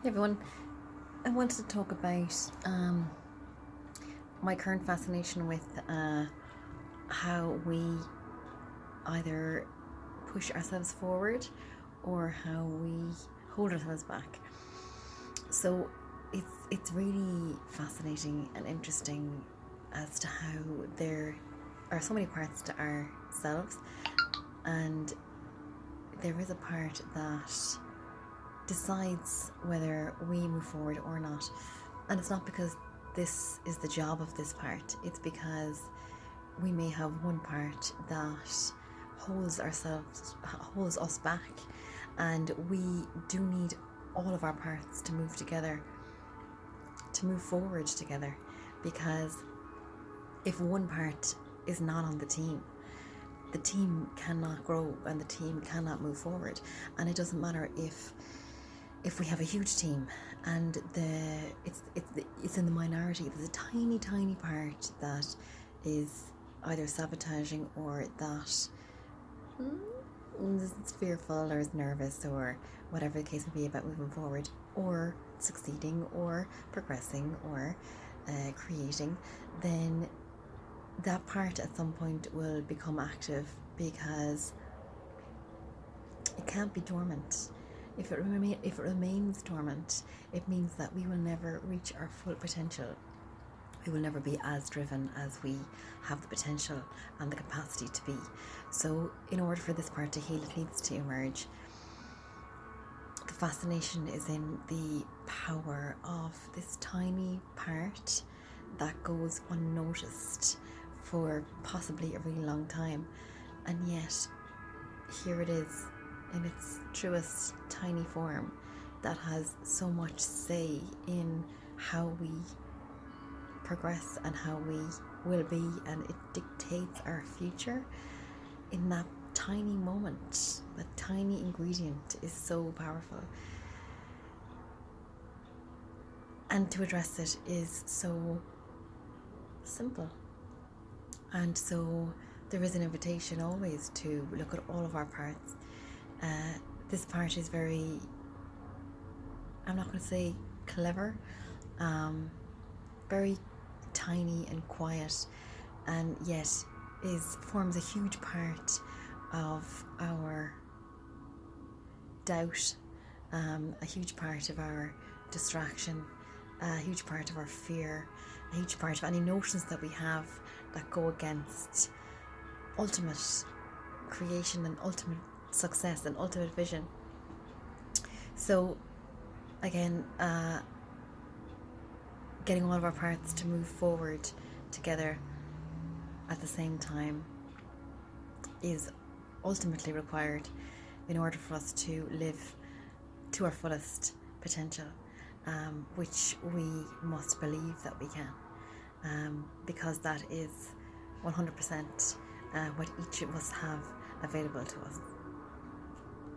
Hey everyone, I wanted to talk about my current fascination with how we either push ourselves forward or how we hold ourselves back. So it's really fascinating and interesting as to how there are so many parts to ourselves, and there is a part that decides whether we move forward or not. And it's not because this is the job of this part, it's because we may have one part that holds us back, and we do need all of our parts to move together, to move forward together, because if one part is not on the team cannot grow and the team cannot move forward. And it doesn't matter if we have a huge team and it's in the minority, there's a tiny part that is either sabotaging or that is fearful or is nervous or whatever the case may be about moving forward or succeeding or progressing or creating, then that part at some point will become active, because it can't be dormant. If it remains dormant, it means that we will never reach our full potential. We will never be as driven as we have the potential and the capacity to be. So in order for this part to heal, it needs to emerge. The fascination is in the power of this tiny part that goes unnoticed for possibly a really long time, and yet here it is in its truest tiny form that has so much say in how we progress and how we will be, and it dictates our future. In that tiny moment, that tiny ingredient is so powerful, and to address it is so simple. And so there is an invitation always to look at all of our parts. This part is very, I'm not going to say clever, very tiny and quiet, and yet forms a huge part of our doubt, a huge part of our distraction, a huge part of our fear, a huge part of any notions that we have that go against ultimate creation and ultimate success and ultimate vision. So again, getting all of our parts to move forward together at the same time is ultimately required in order for us to live to our fullest potential, which we must believe that we can, because that is 100% what each of us have available to us.